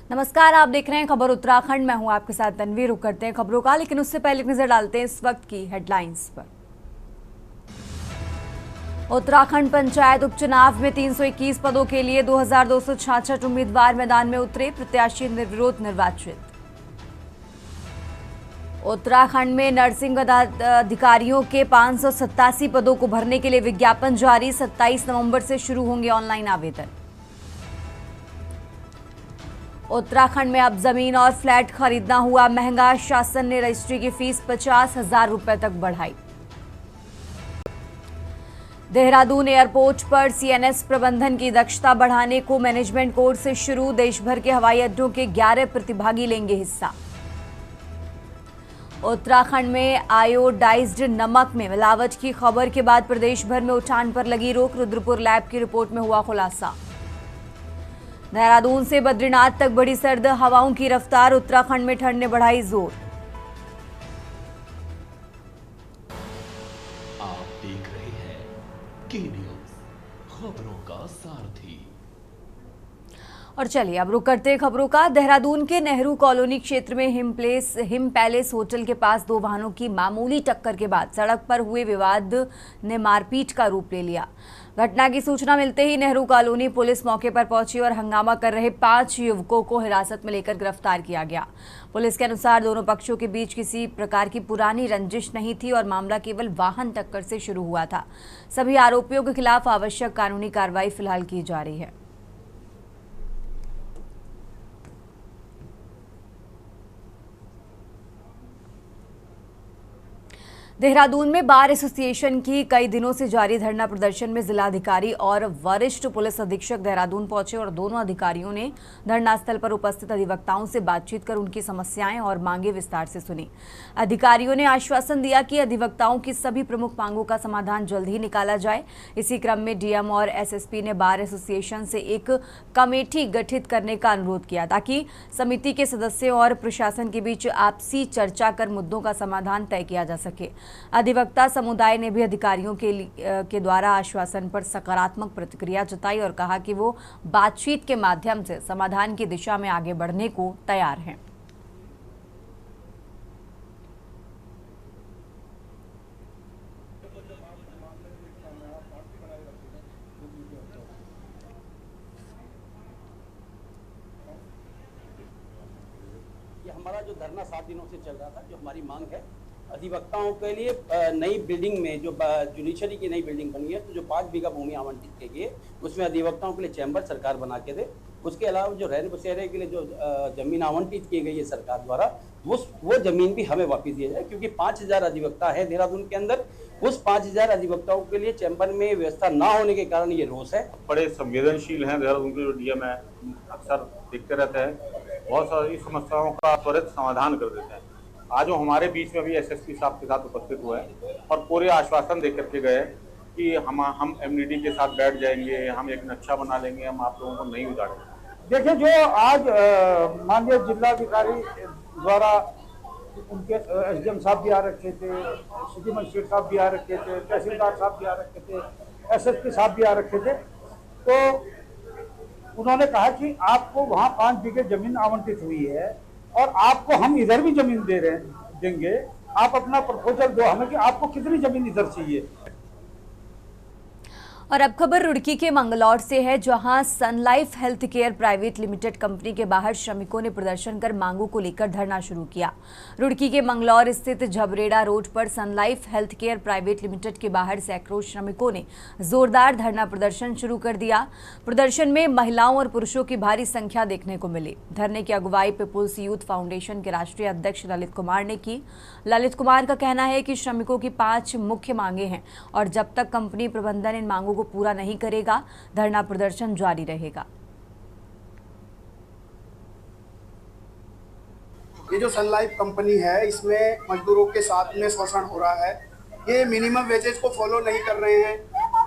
नमस्कार, आप देख रहे हैं खबर उत्तराखंड। मैं हूं आपके साथ तन्वी। रुक करते हैं खबरों का, लेकिन उससे पहले एक नजर डालते हैं इस वक्त की हेडलाइंस पर। उत्तराखंड पंचायत उपचुनाव में 321 पदों के लिए 2266 उम्मीदवार मैदान में उतरे, प्रत्याशी निर्विरोध निर्वाचित। उत्तराखंड में नर्सिंग अधिकारियों के 587 पदों को भरने के लिए विज्ञापन जारी, 27 नवंबर से शुरू होंगे ऑनलाइन आवेदन। उत्तराखंड में अब जमीन और फ्लैट खरीदना हुआ महंगा, शासन ने रजिस्ट्री की फीस 50,000 रुपए तक बढ़ाई। देहरादून एयरपोर्ट पर सीएनएस प्रबंधन की दक्षता बढ़ाने को मैनेजमेंट कोर्स से शुरू, देश भर के हवाई अड्डों के 11 प्रतिभागी लेंगे हिस्सा। उत्तराखंड में आयोडाइज्ड नमक में मिलावट की खबर के बाद प्रदेश भर में उठान पर लगी रोक, रुद्रपुर लैब की रिपोर्ट में हुआ खुलासा। देहरादून से बद्रीनाथ तक बढ़ी सर्द हवाओं की रफ्तार, उत्तराखंड में ठंड ने बढ़ाई जोर। आप देख रहे हैं के न्यूज़, खबरों का सारथी। और चलिए अब रुक करते हैं खबरों का। देहरादून के नेहरू कॉलोनी क्षेत्र में हिम पैलेस होटल के पास दो वाहनों की मामूली टक्कर के बाद सड़क पर हुए विवाद ने मारपीट का रूप ले लिया। घटना की सूचना मिलते ही नेहरू कॉलोनी पुलिस मौके पर पहुंची और हंगामा कर रहे 5 युवकों को हिरासत में लेकर गिरफ्तार किया गया। पुलिस के अनुसार दोनों पक्षों के बीच किसी प्रकार की पुरानी रंजिश नहीं थी और मामला केवल वाहन टक्कर से शुरू हुआ था। सभी आरोपियों के खिलाफ आवश्यक कानूनी कार्रवाई फिलहाल की जा रही है। देहरादून में बार एसोसिएशन की कई दिनों से जारी धरना प्रदर्शन में जिलाधिकारी और वरिष्ठ पुलिस अधीक्षक देहरादून पहुंचे और दोनों अधिकारियों ने धरना स्थल पर उपस्थित अधिवक्ताओं से बातचीत कर उनकी समस्याएं और मांगे विस्तार से सुनी। अधिकारियों ने आश्वासन दिया कि अधिवक्ताओं की सभी प्रमुख मांगों का समाधान जल्द ही निकाला जाए। इसी क्रम में डीएम और एसएसपी ने बार एसोसिएशन से एक कमेटी गठित करने का अनुरोध किया ताकि समिति के सदस्यों और प्रशासन के बीच आपसी चर्चा कर मुद्दों का समाधान तय किया जा सके। अधिवक्ता समुदाय ने भी अधिकारियों के द्वारा आश्वासन पर सकारात्मक प्रतिक्रिया जताई और कहा कि वो बातचीत के माध्यम से समाधान की दिशा में आगे बढ़ने को तैयार हैं। ये हमारा जो धरना 7 दिनों से चल रहा था, जो हमारी मांग है अधिवक्ताओं के लिए नई बिल्डिंग में जो जुडिशरी की नई बिल्डिंग बनी है, तो जो 5 बीघा भूमि आवंटित की गई है उसमें अधिवक्ताओं के लिए चैम्बर सरकार बना के दे। उसके अलावा जो रहने बसेरे के लिए जो जमीन आवंटित की गई है सरकार द्वारा, वो जमीन भी हमें वापस दिया जाए, क्योंकि 5000 अधिवक्ता है देहरादून के अंदर। उस 5000 अधिवक्ताओं के लिए चैम्बर में व्यवस्था ना होने के कारण ये रोष है। बड़े संवेदनशील हैं देहरादून के जो डीएम है, अक्सर देखते रहते हैं, बहुत सारी समस्याओं का त्वरित समाधान कर देते हैं। आज वो हमारे बीच में भी एसएसपी साहब के साथ उपस्थित हुए और पूरे आश्वासन दे करके गए कि हम एमडीडी के साथ बैठ जाएंगे, हम एक नक्शा बना लेंगे, हम आप लोगों को नहीं उतारेंगे। देखिए, जो आज माननीय जिलाधिकारी द्वारा उनके एसडीएम साहब भी आ रखे थे, सिटी मजिस्ट्रेट साहब भी आ रखे थे, तहसीलदार साहब भी आ रखे थे, एसएसपी साहब भी आ रखे थे, तो उन्होंने कहा कि आपको वहाँ 5 बीघे जमीन आवंटित हुई है और आपको हम इधर भी जमीन देंगे। आप अपना प्रपोजल दो हमें कि आपको कितनी जमीन इधर चाहिए। और अब खबर रुड़की के मंगलौर से है, जहां Sun Life Health Care Private Limited company के बाहर श्रमिकों ने प्रदर्शन कर मांगों को लेकर धरना शुरू किया। रुड़की के मंगलौर स्थित झबरेड़ा रोड पर Sun Life Health Care Private Limited के बाहर सैकड़ों श्रमिकों ने जोरदार धरना प्रदर्शन शुरू कर दिया। प्रदर्शन में महिलाओं और पुरुषों की भारी संख्या देखने को मिली। धरने की अगुवाई पीपुल्स यूथ फाउंडेशन के राष्ट्रीय अध्यक्ष ललित कुमार ने की। ललित कुमार का कहना है कि श्रमिकों की 5 मुख्य मांगे हैं और जब तक कंपनी प्रबंधन इन मांगों को पूरा नहीं करेगा, धरना प्रदर्शन जारी रहेगा। ये जो सन लाइफ कंपनी है, इसमें मजदूरों के साथ में शोषण हो रहा है। ये मिनिमम वेजेस को फॉलो नहीं कर रहे हैं।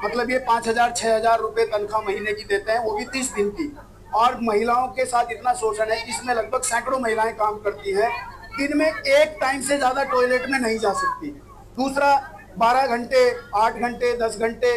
मतलब ये 5000-6000 रुपए तनख्वाह महीने की देते हैं, वो भी 30 दिन की। और महिलाओं के साथ इतना शोषण है, इसमें लगभग सैकड़ों महिलाएं काम करती हैं। दिन में एक टाइम से ज्यादा टॉयलेट में नहीं जा सकती। दूसरा, 12 घंटे, 8 घंटे, 10 घंटे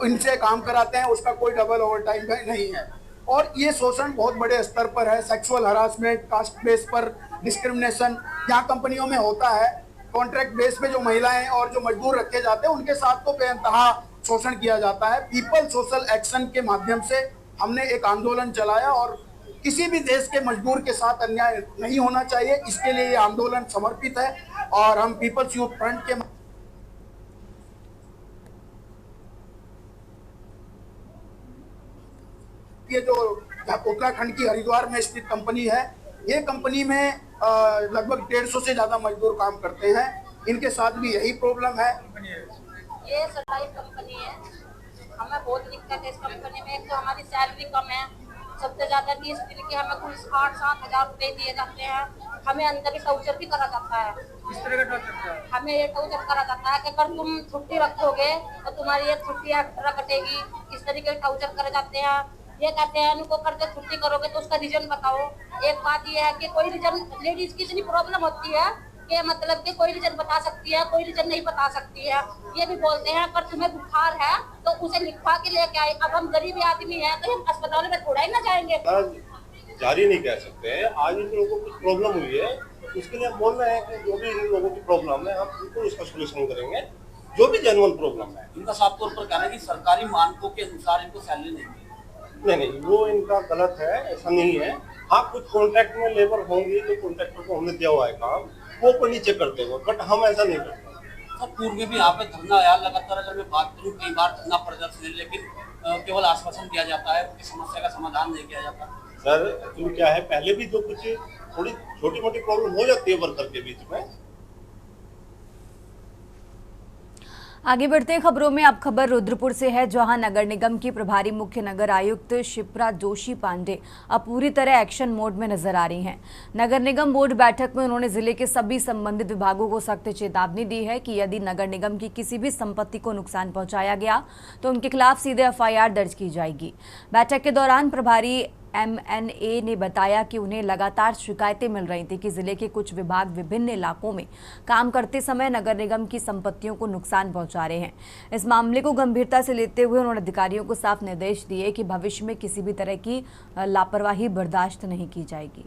इनसे काम कराते हैं, उसका कोई डबल ओवर टाइम नहीं है। और ये शोषण बहुत बड़े स्तर पर है। सेक्सुअल हरासमेंट, कास्ट बेस पर डिस्क्रिमिनेशन यहाँ कंपनियों में होता है। कॉन्ट्रैक्ट बेस पे जो महिलाएं और जो मजदूर रखे जाते हैं उनके साथ तो बेइंतहा शोषण किया जाता है। पीपल सोशल एक्शन के माध्यम से हमने एक आंदोलन चलाया और किसी भी देश के मजदूर के साथ अन्याय नहीं होना चाहिए, इसके लिए ये आंदोलन समर्पित है। और हम पीपल्स यूथ फ्रंट के ये जो उत्तराखंड की हरिद्वार में स्थित कंपनी है, ये कंपनी में लगभग 150 से ज्यादा मजदूर काम करते हैं। इनके साथ भी यही प्रॉब्लम है। ये सरकारी कंपनी है, हमें बहुत दिक्कत है इस कंपनी में। एक तो हमारी सैलरी कम है, सबसे ज्यादा 30 दिन के हमें कुल 8-7 हजार रुपए दिए जाते हैं। हमें अंदर ही टॉर्चर भी करा जाता है। इस तरह का टॉर्चर? हमें ये टॉर्चर करा जाता है कि अगर तुम छुट्टी रखोगे तो तुम्हारी ये छुट्टी एक्स्ट्रा कटेगी। इस तरीके के टॉर्चर करे जाते हैं। ये कहते हैं उनको करते छुट्टी करोगे तो उसका रीजन बताओ। एक बात ये है कि कोई रीजन, लेडीज की इतनी प्रॉब्लम होती है कि मतलब कि कोई रीजन बता सकती है, कोई रीजन नहीं बता सकती है। ये भी बोलते हैं अगर तुम्हें बुखार है तो उसे लिखवा के लेके आए। अब हम गरीब आदमी हैं तो हम अस्पताल में थोड़ा ही ना जाएंगे। जारी नहीं कह सकते हैं। आज इन लोगों को कुछ प्रॉब्लम हुई है, उसके लिए हम बोल रहे हैं कि जो भी इन लोगों की प्रॉब्लम है हम बिल्कुल उसका सोल्यूशन करेंगे, जो भी जेन्युइन प्रॉब्लम है। इनका साफ तौर पर कहना है कि सरकारी मानकों के अनुसार इनको सैलरी नहीं मिली। नहीं, वो इनका गलत है, ऐसा नहीं है। हाँ, कुछ कॉन्ट्रैक्ट में लेबर होंगी जो कॉन्ट्रैक्टर को हमने दिया हुआ है काम, वो पर नीचे करते हो, बट हम ऐसा नहीं करते। सर, पूर्व में भी यहाँ पे धरना आया लगातार। अगर मैं बात करूँ, कई बार धरना प्रदर्शन, लेकिन केवल आश्वासन दिया जाता है, उनकी समस्या का समाधान नहीं किया जाता। सर एक्चुअली क्या है, पहले भी जो कुछ थोड़ी छोटी मोटी प्रॉब्लम हो जाती है वर्कर के बीच में। आगे बढ़ते हैं खबरों में। अब खबर रुद्रपुर से है, जहां नगर निगम की प्रभारी मुख्य नगर आयुक्त शिप्रा जोशी पांडे अब पूरी तरह एक्शन मोड में नजर आ रही हैं। नगर निगम बोर्ड बैठक में उन्होंने जिले के सभी संबंधित विभागों को सख्त चेतावनी दी है कि यदि नगर निगम की किसी भी संपत्ति को नुकसान पहुंचाया गया तो उनके खिलाफ सीधे FIR दर्ज की जाएगी। बैठक के दौरान प्रभारी MNA ने बताया कि उन्हें लगातार शिकायतें मिल रही थी कि जिले के कुछ विभाग विभिन्न इलाकों में काम करते समय नगर निगम की संपत्तियों को नुकसान पहुंचा रहे हैं। इस मामले को गंभीरता से लेते हुए उन्होंने अधिकारियों को साफ निर्देश दिए कि भविष्य में किसी भी तरह की लापरवाही बर्दाश्त नहीं की जाएगी।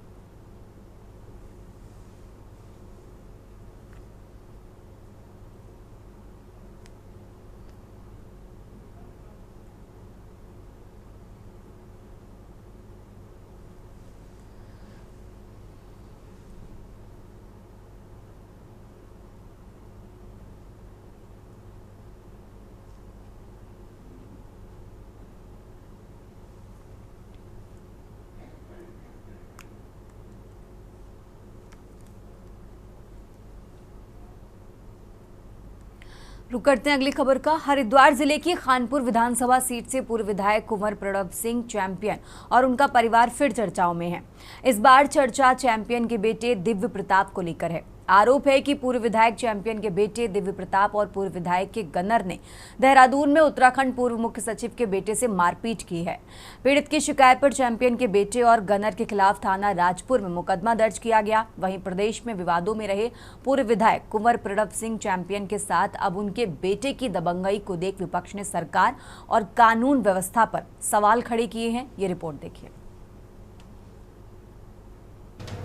रुक करते हैं अगली खबर का। हरिद्वार जिले की खानपुर विधानसभा सीट से पूर्व विधायक कुंवर प्रणव सिंह चैंपियन और उनका परिवार फिर चर्चाओं में है। इस बार चर्चा चैंपियन के बेटे दिव्य प्रताप को लेकर है। आरोप है कि पूर्व विधायक चैंपियन के बेटे दिव्य प्रताप और पूर्व विधायक के गनर ने देहरादून में उत्तराखंड पूर्व मुख्य सचिव के बेटे से मारपीट की है। पीड़ित की शिकायत पर चैंपियन के बेटे और गनर के खिलाफ थाना राजपुर में मुकदमा दर्ज किया गया। वहीं प्रदेश में विवादों में रहे पूर्व विधायक कुंवर प्रणव सिंह चैंपियन के साथ अब उनके बेटे की दबंगई को देख विपक्ष ने सरकार और कानून व्यवस्था पर सवाल खड़े किए हैं। ये रिपोर्ट देखिए।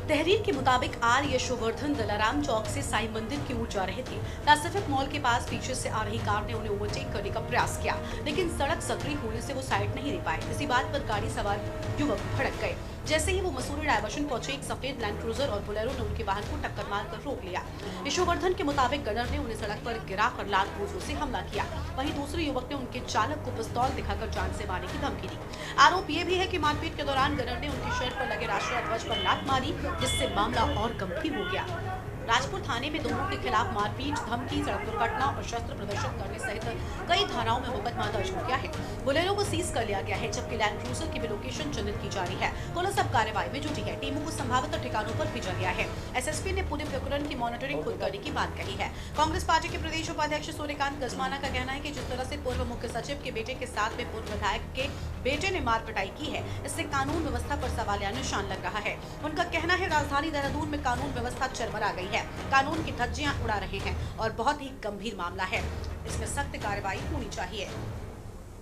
तहरीर के मुताबिक आर यशोवर्धन दलाराम चौक से साईं मंदिर की ओर जा रहे थे। पैसिफिक मॉल के पास पीछे से आ रही कार ने उन्हें ओवरटेक करने का प्रयास किया, लेकिन सड़क सकरी होने से वो साइड नहीं ले पाए। इसी बात पर गाड़ी सवार युवक भड़क गए। जैसे ही वो मसूरी डायवर्शन पहुंचे, एक सफेद लैंड क्रूजर और बोलेरो ने उनके वाहन को टक्कर मारकर रोक लिया। यशोवर्धन के मुताबिक गनर ने उन्हें सड़क पर गिराकर लाल क्रूजर से हमला किया। वहीं दूसरे युवक ने उनके चालक को पिस्तौल दिखाकर जान से मारने की धमकी दी। आरोप ये भी है कि मारपीट के दौरान गनर ने उनकी शर्ट पर लगे राष्ट्रीय ध्वज पर लात मारी, जिससे मामला और गंभीर हो गया। राजपुर थाने में दोनों के खिलाफ मारपीट, धमकी, सड़क दुर्घटना और शस्त्र प्रदर्शन करने सहित कई धाराओं में मुकदमा दर्ज हो गया है। बोलेरो को सीज कर लिया गया है, जबकि लैंड क्रूजर की भी लोकेशन चिन्हित की जा रही है। पुलिस अब कार्रवाई में जुटी है। टीमों को संभावित ठिकानों पर भेजा गया है। एसएसपी ने पूरे प्रकरण की मॉनिटरिंग खुद करने की बात कही है। कांग्रेस पार्टी के प्रदेश उपाध्यक्ष सूर्यकांत गजमाना का कहना है कि जिस तरह से पूर्व मुख्य सचिव के बेटे के साथ में पूर्व विधायक के बेटे ने मार पिटाई की है, इससे कानून व्यवस्था पर सवालिया निशान लग रहा है। उनका कहना है राजधानी देहरादून में कानून व्यवस्था चरमरा गई है, कानून की धज्जियां उड़ा रहे हैं और बहुत ही गंभीर मामला है, इसमें सख्त कार्रवाई होनी चाहिए।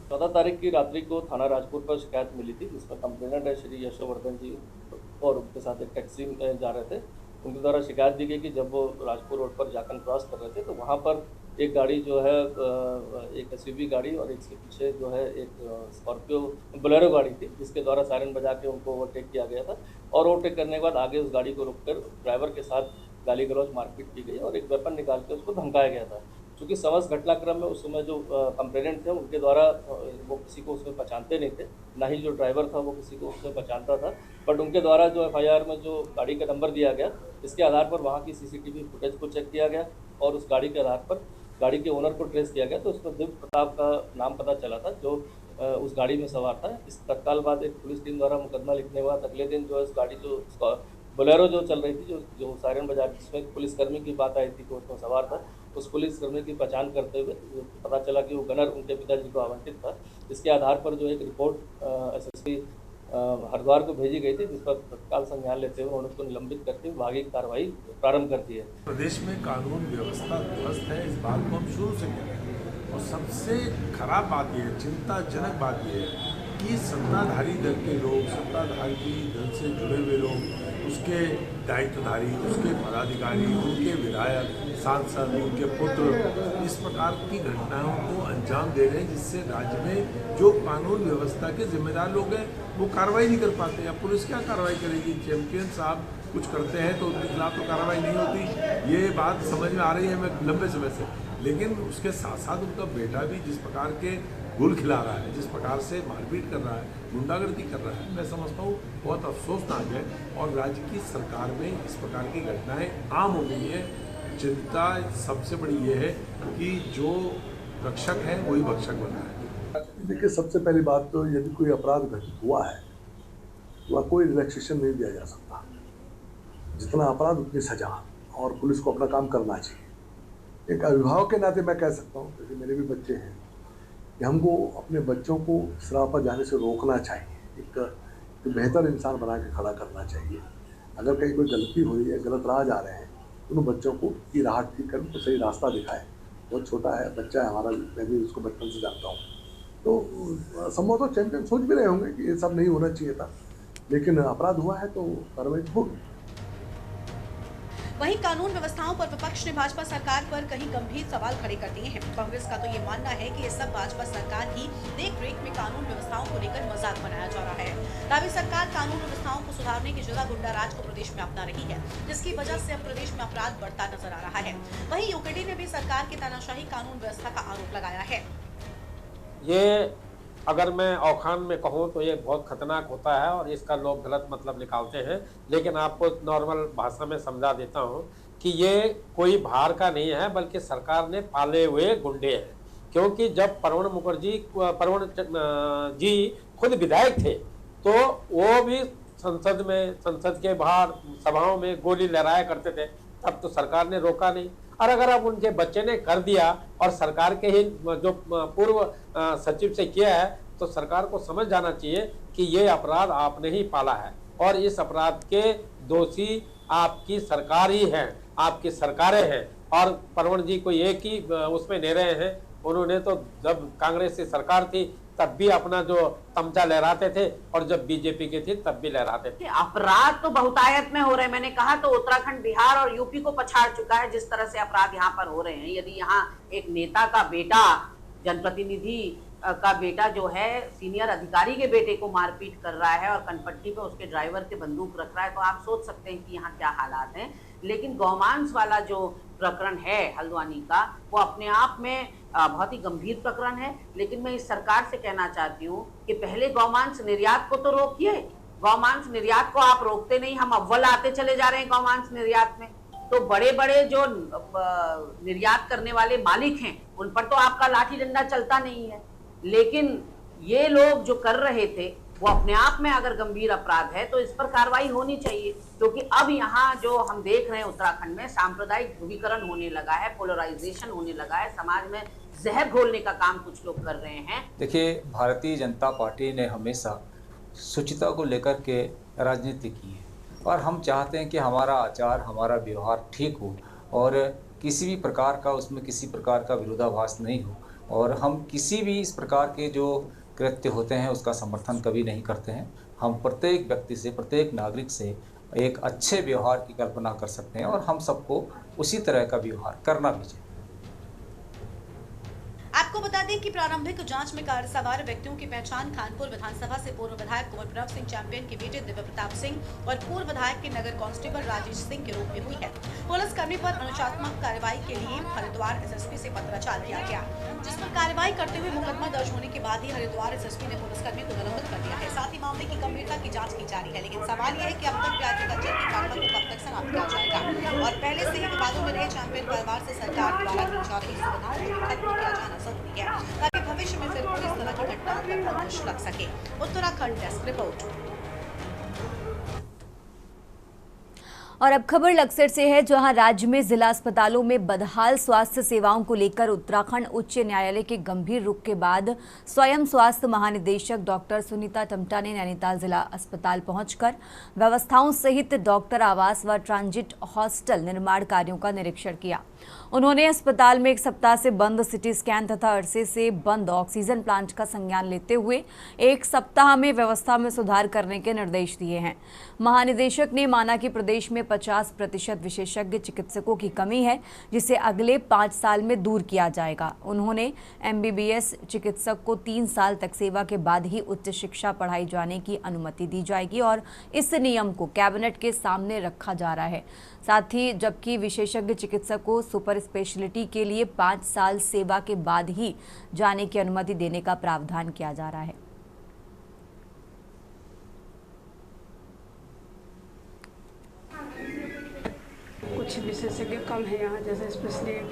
14 तारीख की रात्रि को थाना राजपुर पर शिकायत मिली थी, जिसमें कंप्लेनेंट है श्री यशोवर्धन जी और उनके साथ एक टैक्सी में जा रहे थे। उनके द्वारा शिकायत दी गई कि जब वो राजपुर रोड पर जाकर क्रॉस कर रहे थे तो वहाँ पर एक गाड़ी जो है एक एसयूवी गाड़ी और इसके पीछे जो है एक स्कॉर्पियो बोलेरो गाड़ी थी, जिसके द्वारा सायरन बजा के उनको ओवरटेक किया गया था। और ओवरटेक करने के बाद आगे उस गाड़ी को रोककर ड्राइवर के साथ गाली गलौज मारपीट की गई और एक वेपन निकाल के उसको धमकाया गया था। चूँकि समस्त घटनाक्रम में उस समय जो कंप्लेनेंट थे उनके द्वारा वो किसी को उसमें पहचानते नहीं थे, ना ही जो ड्राइवर था वो किसी को उसमें पहचानता था, बट उनके द्वारा जो एफआईआर में जो गाड़ी का नंबर दिया गया, इसके आधार पर वहाँ की सीसीटीवी फुटेज को चेक किया गया और उस गाड़ी के आधार पर गाड़ी के ओनर को ट्रेस किया गया तो उसमें दिव्य प्रताप का नाम पता चला था जो उस गाड़ी में सवार था। इस तत्काल बाद एक पुलिस टीम द्वारा मुकदमा लिखने के बाद अगले दिन जो इस गाड़ी जो बोलेरो जो चल रही थी, जो सायरन बाजार, जिसमें पुलिसकर्मी की बात आई थी कि उसमें सवार था, उस पुलिसकर्मी की पहचान करते हुए पता चला कि वो गनर उनके पिताजी को आवंटित था। इसके आधार पर जो एक रिपोर्ट एसएसपी हरिद्वार को भेजी गई थी, जिस पर तत्काल संज्ञान लेते हुए उन्होंने उसको निलंबित करके विभागीय कार्रवाई प्रारंभ कर दी है। प्रदेश में कानून व्यवस्था ध्वस्त है, इस बात को हम शुरू से कह रहे हैं और सबसे खराब बात यह है, चिंताजनक बात यह है कि सत्ताधारी दल के लोग, सत्ताधारी दल से जुड़े हुए लोग, उसके दायित्वधारी, उसके पदाधिकारी, उनके विधायक, सांसद, उनके पुत्र इस प्रकार की घटनाओं को अंजाम दे रहे हैं, जिससे राज्य में जो कानून व्यवस्था के जिम्मेदार लोग हैं वो कार्रवाई नहीं कर पाते। अब पुलिस क्या कार्रवाई करेगी? चैंपियन साहब कुछ करते हैं तो उनके खिलाफ तो कार्रवाई नहीं होती, ये बात समझ में आ रही है हमें लंबे समय से। लेकिन उसके साथ साथ उनका बेटा भी जिस प्रकार के गुल खिला रहा है, जिस प्रकार से मारपीट कर रहा है, गुंडागर्दी कर रहा है, मैं समझता हूँ बहुत अफसोसनाक है और राज्य की सरकार में इस प्रकार की घटनाएं आम हो गई है। चिंता सबसे बड़ी ये है कि जो रक्षक है वही भक्षक बना है। देखिए, सबसे पहली बात तो यदि कोई अपराध घटित हुआ है तो कोई रिलैक्सेशन नहीं दिया जा सकता। जितना अपराध उतनी सजा और पुलिस को अपना काम करना चाहिए। एक अभिभावक के नाते मैं कह सकता हूँ, क्योंकि मेरे भी बच्चे हैं, कि हमको अपने बच्चों को इस राह पर जाने से रोकना चाहिए, एक बेहतर इंसान बना के खड़ा करना चाहिए। अगर कहीं कोई गलती हो रही है, गलत राह जा रहे हैं, तो उन बच्चों को ये राह ठीक कर उनको सही रास्ता दिखाए। बहुत छोटा है बच्चा है हमारा, मैं भी उसको बचपन से जानता हूँ, तो संभवतः चैंपियन सोच भी रहे होंगे कि ये सब नहीं होना चाहिए था, लेकिन अपराध हुआ है तो कार्रवाई होगी। वहीं कानून व्यवस्थाओं पर विपक्ष ने भाजपा सरकार पर कई गंभीर सवाल खड़े कर दिए हैं। कांग्रेस का तो ये मानना है कि ये सब भाजपा सरकार की देखरेख में कानून व्यवस्थाओं को लेकर मजाक बनाया जा रहा है। दावी सरकार कानून व्यवस्थाओं को सुधारने की जगह गुंडा राज को प्रदेश में अपना रही है, जिसकी वजह से अब प्रदेश में अपराध बढ़ता नजर आ रहा है। वहीं यूकेडी ने भी सरकार की तानाशाही कानून व्यवस्था का आरोप लगाया है। ये अगर मैं औखान में कहूँ तो ये बहुत खतरनाक होता है और इसका लोग गलत मतलब निकालते हैं, लेकिन आपको नॉर्मल भाषा में समझा देता हूँ कि ये कोई बाहर का नहीं है, बल्कि सरकार ने पाले हुए गुंडे हैं। क्योंकि जब परवण जी खुद विधायक थे तो वो भी संसद के बाहर सभाओं में गोली लहराया करते थे, तब तो सरकार ने रोका नहीं। और अगर अब उनके बच्चे ने कर दिया और सरकार के ही जो पूर्व सचिव से किया है, तो सरकार को समझ जाना चाहिए कि ये अपराध आपने ही पाला है और इस अपराध के दोषी आपकी सरकार ही है, आपकी सरकारें हैं। और परवण जी को एक ही उसमें ले रहे हैं। उन्होंने तो जब कांग्रेस की सरकार थी तब भी अपना जो तमचा लहराते थे और जब बीजेपी की थी तब भी लहराते थे। अपराध तो बहुतायत में हो रहे हैं, मैंने कहा तो उत्तराखंड, बिहार और यूपी को पछाड़ चुका है जिस तरह से अपराध यहाँ पर हो रहे हैं। यदि यहाँ एक नेता का बेटा, जनप्रतिनिधि का बेटा जो है सीनियर अधिकारी के बेटे को मारपीट कर रहा है और कनपट्टी पे उसके ड्राइवर के बंदूक रख रहा है, तो आप सोच सकते हैं कि यहाँ क्या हालात हैं। लेकिन गौमांस वाला जो प्रकरण है हल्द्वानी का, वो अपने आप में बहुत ही गंभीर प्रकरण है। लेकिन मैं इस सरकार से कहना चाहती हूँ कि पहले गौमांस निर्यात को तो रोकिए। गौमांस निर्यात को आप रोकते नहीं, हम अव्वल आते चले जा रहे हैं गौमांस निर्यात में। तो बड़े बड़े जो निर्यात करने वाले मालिक हैं उन पर तो आपका लाठी डंडा चलता नहीं है। लेकिन ये लोग जो कर रहे थे वो अपने आप में अगर गंभीर अपराध है तो इस पर कार्रवाई होनी चाहिए। क्योंकि अब यहाँ जो हम देख रहे हैं उत्तराखंड में सांप्रदायिक ध्रुवीकरण होने लगा है, पोलराइजेशन होने लगा है, समाज में जहर घोलने का काम कुछ लोग कर रहे हैं। देखिए, भारतीय जनता पार्टी ने हमेशा शुचिता को लेकर के राजनीति की है और हम चाहते हैं कि हमारा आचार, हमारा व्यवहार ठीक हो और किसी भी प्रकार का उसमें किसी प्रकार का विरोधाभास नहीं हो। और हम किसी भी इस प्रकार के जो कृत्य होते हैं उसका समर्थन कभी नहीं करते हैं। हम प्रत्येक व्यक्ति से, प्रत्येक नागरिक से एक अच्छे व्यवहार की कल्पना कर सकते हैं और हम सबको उसी तरह का व्यवहार करना भी चाहिए। आपको बता दें कि प्रारंभिक जांच में कार सवार व्यक्तियों की पहचान खानपुर विधानसभा से पूर्व विधायक कुंवर प्रताप सिंह चैंपियन के बेटे दिव्य प्रताप सिंह और पूर्व विधायक के नगर कांस्टेबल राजेश सिंह के रूप में हुई है। पुलिसकर्मी पर अनुशासनात्मक कार्रवाई के लिए हरिद्वार एसएसपी से पत्राचार किया गया, जिस पर कार्रवाई करते हुए मुकदमा दर्ज होने के बाद ही हरिद्वार एसएसपी ने पुलिसकर्मी को निलंबित कर दिया है। साथ ही मामले की गंभीरता की जाँच की जा रही है, लेकिन सवाल यह है कि अब तक ब्याज कल्चर की कार्रवाई को कब तक समाप्त किया जाएगा और पहले से ही विवादों में रहे चैंपियन परिवार से सरकार द्वारा दी जा रही सुविधाओं को खत्म किया जाना जरूरी है, ताकि भविष्य में फिर कोई इस तरह की घटनाओं पर अंकुश लग सके। Uttarakhand desk report. और अब खबर लक्सर से है, जहां राज्य में जिला अस्पतालों में बदहाल स्वास्थ्य सेवाओं को लेकर उत्तराखंड उच्च न्यायालय के गंभीर रुख के बाद स्वयं स्वास्थ्य महानिदेशक डॉक्टर सुनीता टम्टा ने नैनीताल जिला अस्पताल पहुंचकर व्यवस्थाओं सहित डॉक्टर आवास व ट्रांजिट हॉस्टल निर्माण कार्यों का निरीक्षण किया। उन्होंने अस्पताल में एक सप्ताह से बंद सिटी स्कैन तथा अरसे से बंद ऑक्सीजन प्लांट का संज्ञान लेते हुए एक सप्ताह में व्यवस्था में सुधार करने के निर्देश दिए हैं। महानिदेशक ने माना कि प्रदेश में 50% विशेषज्ञ चिकित्सकों की कमी है, जिसे अगले 5 साल में दूर किया जाएगा। उन्होंने MBBS चिकित्सक को 3 साल तक सेवा के बाद ही उच्च शिक्षा पढ़ाई जाने की अनुमति दी जाएगी और इस नियम को कैबिनेट के सामने रखा जा रहा है। साथ ही जबकि विशेषज्ञ चिकित्सक को सुपर स्पेशलिटी के लिए 5 साल सेवा के बाद ही जाने की अनुमति देने का प्रावधान किया जा रहा है। कुछ विशेषज्ञ कम है यहाँ, जैसे स्पेशली एक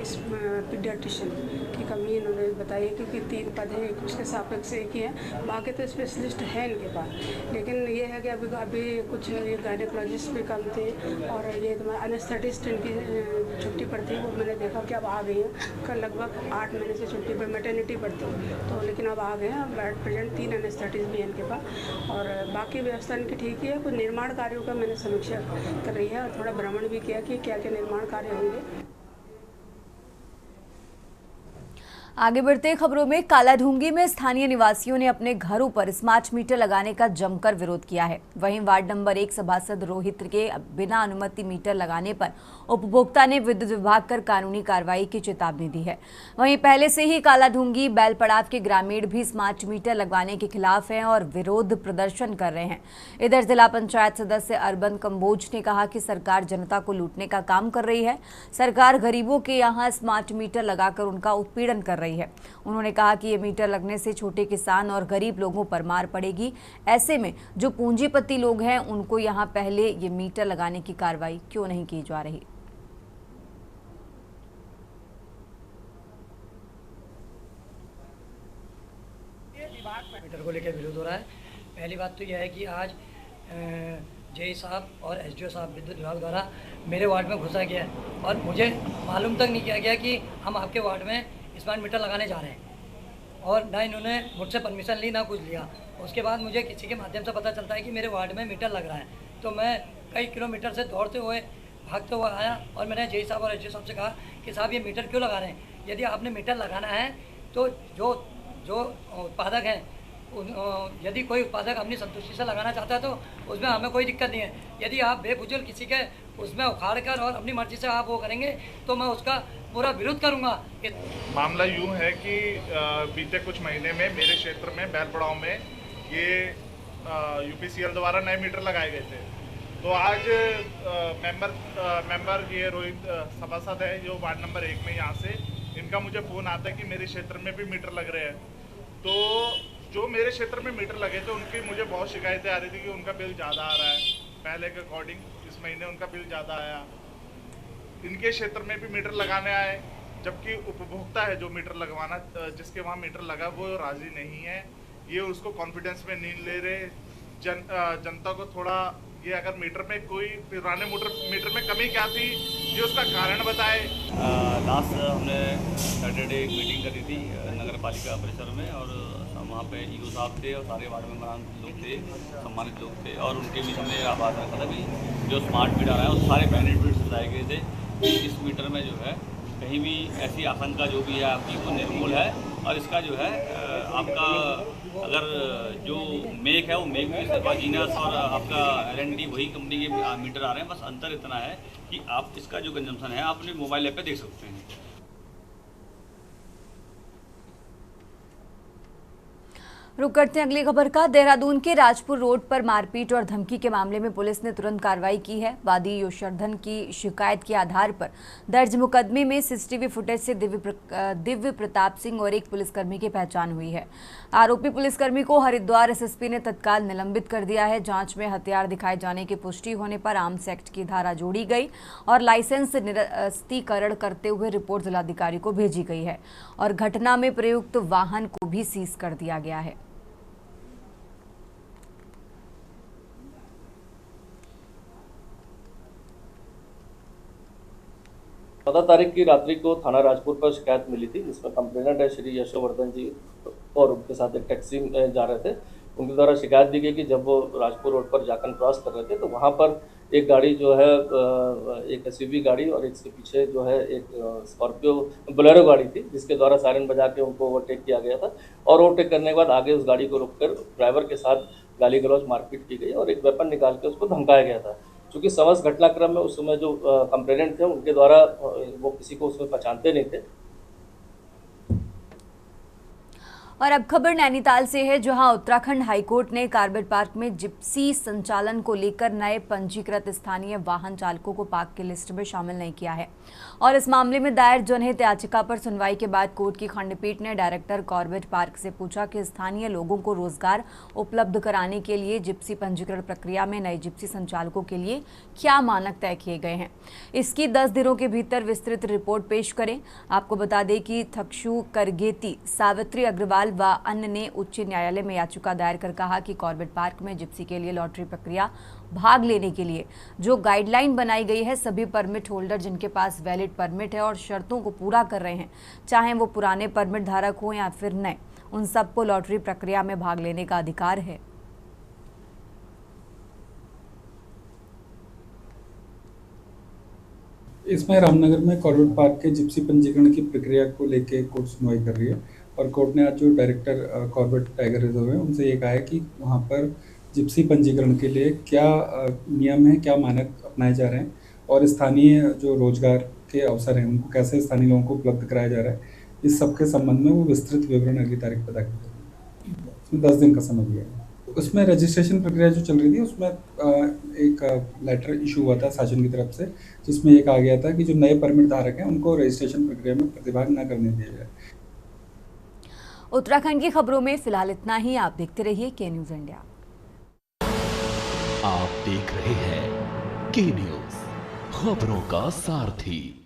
पीडियाट्रिशियन की कमी इन्होंने बताई, क्योंकि 3 पद हैं, उसके सापेक्ष एक ही है, बाकी तो स्पेशलिस्ट हैं इनके पास। लेकिन ये है कि अभी कुछ ये गायनेकोलॉजिस्ट भी कम थे और ये तुम्हारा एनेस्थेटिस्ट इनकी छुट्टी पर थी, वो मैंने देखा कि अब आ गई है। कल लगभग 8 महीने से छुट्टी पर मैटर्निटी पर थी, तो लेकिन अब आ गए हैं। अब एट प्रेजेंट 3 एनेस्थेटिस्ट भी हैं इनके पास और बाकी व्यवस्था इनकी ठीक ही है। कुछ निर्माण कार्यों का मैंने समीक्षा कर रही है और थोड़ा भ्रमण भी किया कि क्या क्या निर्माण कार्य होंगे। आगे बढ़ते खबरों में, कालाढूंगी में स्थानीय निवासियों ने अपने घरों पर स्मार्ट मीटर लगाने का जमकर विरोध किया है। वहीं वार्ड नंबर 1 सभासद रोहित के बिना अनुमति मीटर लगाने पर उपभोक्ता ने विद्युत विभाग कर कानूनी कार्रवाई की चेतावनी दी है। वहीं पहले से ही कालाढूंगी बैलपड़ाव के ग्रामीण भी स्मार्ट मीटर लगवाने के खिलाफ हैं और विरोध प्रदर्शन कर रहे हैं। इधर जिला पंचायत सदस्य अरबंद कंबोज ने कहा कि सरकार जनता को लूटने का काम कर रही है। सरकार गरीबों के यहाँ स्मार्ट मीटर लगाकर उनका उत्पीड़न कर रही है। उन्होंने कहा कि ये मीटर लगने से छोटे किसान और गरीब लोगों पर मार पड़ेगी। ऐसे में जो पूंजीपति लोग हैं उनको यहाँ पहले ये मीटर लगाने की कार्रवाई क्यों नहीं की जा रही। मीटर को लेकर विरोध हो रहा है। पहली बात तो यह है कि आज जेई साहब और एसडीओ साहब विद्युत विभाग द्वारा मेरे वार्ड में घुसा गया और मुझे मालूम तक नहीं किया गया कि हम आपके वार्ड में स्मार्ट मीटर लगाने जा रहे हैं और ना इन्होंने मुझसे परमिशन ली ना कुछ लिया। उसके बाद मुझे किसी के माध्यम से पता चलता है कि मेरे वार्ड में मीटर लग रहा है, तो मैं कई किलोमीटर से दौड़ते हुए भागते हुए आया और मैंने जेई साहब और एसडीओ साहब से कहा कि साहब ये मीटर क्यों लगा रहे हैं। यदि आपने मीटर लगाना है तो जो उत्पादक हैं, यदि कोई उत्पादक अपनी संतुष्टि से लगाना चाहता है तो उसमें हमें कोई दिक्कत नहीं है। यदि आप बेफुजूल किसी के उसमें उखाड़ कर और अपनी मर्जी से आप वो करेंगे तो मैं उसका पूरा विरोध करूंगा। मामला यूं है कि बीते कुछ महीने में मेरे क्षेत्र में बैलपड़ाव में ये UPCL द्वारा नए मीटर लगाए गए थे। तो आज मेंबर ये रोहित सभासद है जो वार्ड नंबर 1 में, यहाँ से इनका मुझे फ़ोन आता है कि मेरे क्षेत्र में भी मीटर लग रहे हैं। तो जो मेरे क्षेत्र में मीटर लगे थे उनकी मुझे बहुत शिकायतें आ रही थी कि उनका बिल ज़्यादा आ रहा है, पहले के अकॉर्डिंग इस महीने उनका बिल ज़्यादा आया। इनके क्षेत्र में भी मीटर लगाने आए, जबकि उपभोक्ता है जो मीटर लगवाना, जिसके वहाँ मीटर लगा वो राज़ी नहीं है। ये उसको कॉन्फिडेंस में नहीं ले रहे। जनता को थोड़ा ये अगर मीटर में कोई पुराने मीटर में कमी क्या थी ये उसका कारण बताए। लास्ट हमने सैटरडे एक मीटिंग करी थी नगर पालिका परिसर में और वहाँ पे ईओ साहब थे और सारे वार्ड मेंबरान लोग थे, सम्मानित लोग थे और उनके बीच हमने यह बात रखा था कि जो स्मार्ट मीटर आया उस सारे बेनिफिट्स बताए गए थे कि इस मीटर में जो है कहीं भी ऐसी आशंका जो भी है आपकी वो निर्मूल है और इसका जो है आपका अगर जो मेक है वो मेक भी सर्वा जीनस और आपका LNT वही कंपनी के मीटर आ रहे हैं। बस अंतर इतना है कि आप इसका जो कंजम्पशन है आप अपने मोबाइल ऐप पे देख सकते हैं। रुक करते हैं अगली खबर का। देहरादून के राजपुर रोड पर मारपीट और धमकी के मामले में पुलिस ने तुरंत कार्रवाई की है। वादी यशवर्धन की शिकायत के आधार पर दर्ज मुकदमे में CCTV फुटेज से दिव्य प्रताप सिंह और एक पुलिसकर्मी की पहचान हुई है। आरोपी पुलिसकर्मी को हरिद्वार SSP ने तत्काल निलंबित कर दिया है। जांच में हथियार दिखाए जाने की पुष्टि होने पर आर्म्स एक्ट की धारा जोड़ी गई और लाइसेंस निरस्तीकरण करते हुए रिपोर्ट जिलाधिकारी को भेजी गई है और घटना में प्रयुक्त वाहन को भी सीज कर दिया गया है। 14 तारीख की रात्रि को थाना राजपुर पर शिकायत मिली थी, जिसमें कंप्लेनेंट है श्री यशवर्धन जी और उनके साथ एक टैक्सी में जा रहे थे। उनके द्वारा शिकायत दी गई कि जब वो राजपुर रोड पर जाकर क्रॉस कर रहे थे तो वहाँ पर एक गाड़ी जो है एक SUV गाड़ी और इसके पीछे जो है एक स्कॉर्पियो बोलेरो गाड़ी थी, जिसके द्वारा सायरन बजा के उनको ओवरटेक किया गया था और ओवरटेक करने के बाद आगे उस गाड़ी को रोककर ड्राइवर के साथ गाली गलौज मारपीट की गई और एक वेपन निकाल के उसको धमकाया गया था। चूँकि समस्त घटनाक्रम में उस समय जो कंप्लेनेंट थे उनके द्वारा वो किसी को उसमें पहचानते नहीं थे। और अब खबर नैनीताल से है, जहां उत्तराखंड हाईकोर्ट ने कॉर्बेट पार्क में जिप्सी संचालन को लेकर नए पंजीकृत स्थानीय वाहन चालकों को पार्क की लिस्ट में शामिल नहीं किया है। और इस मामले में दायर जनहित याचिका पर सुनवाई के बाद कोर्ट की खंडपीठ ने डायरेक्टर कॉर्बेट पार्क से पूछा कि स्थानीय लोगों को रोजगार उपलब्ध कराने के लिए जिप्सी पंजीकरण प्रक्रिया में नए जिप्सी संचालकों के लिए क्या मानक तय किए गए हैं। इसकी 10 दिनों के भीतर विस्तृत रिपोर्ट पेश करें। आपको बता दें कि थक्षू करगेती, सावित्री अग्रवाल व अन्य ने उच्च न्यायालय में याचिका दायर कर कहा कि कॉर्बेट पार्क में जिप्सी के लिए लॉटरी प्रक्रिया भाग लेने के लिए जो गाइडलाइन बनाई गई है, सभी परमिट होल्डर जिनके पास वैलिड परमिट है और शर्तों को पूरा कर रहे हैं, चाहे वो पुराने परमिट धारक हो या फिर नए, उन सबको लॉटरी प्रक्रिया में भाग लेने का अधिकार है। इसमें रामनगर में कॉर्बेट पार्क के जिप्सी पंजीकरण की प्रक्रिया को लेकर कोर्ट सुनवाई कर रही है और कोर्ट ने आज जो डायरेक्टर कॉर्बेट टाइगर रिजर्व है उनसे ये कहा है कि वहाँ पर जिप्सी पंजीकरण के लिए क्या नियम है, क्या मानक अपनाए जा रहे हैं और स्थानीय जो रोजगार के अवसर हैं उनको कैसे स्थानीय लोगों को उपलब्ध कराया जा रहा है, इस सब के संबंध में वो विस्तृत विवरण अगली तारीख पर दाखिल करेंगे। उसमें 10 दिन का समय दिया है। उसमें रजिस्ट्रेशन प्रक्रिया जो चल रही थी उसमें एक लेटर इशू हुआ था शासन की तरफ से, जिसमें ये कहा गया था कि जो नए परमिट धारक हैं उनको रजिस्ट्रेशन प्रक्रिया में प्रतिभाग न करने दिया जाए। उत्तराखंड की खबरों में फिलहाल इतना ही। आप देखते रहिए के न्यूज़ इंडिया। आप देख रहे हैं के न्यूज़, खबरों का सारथी।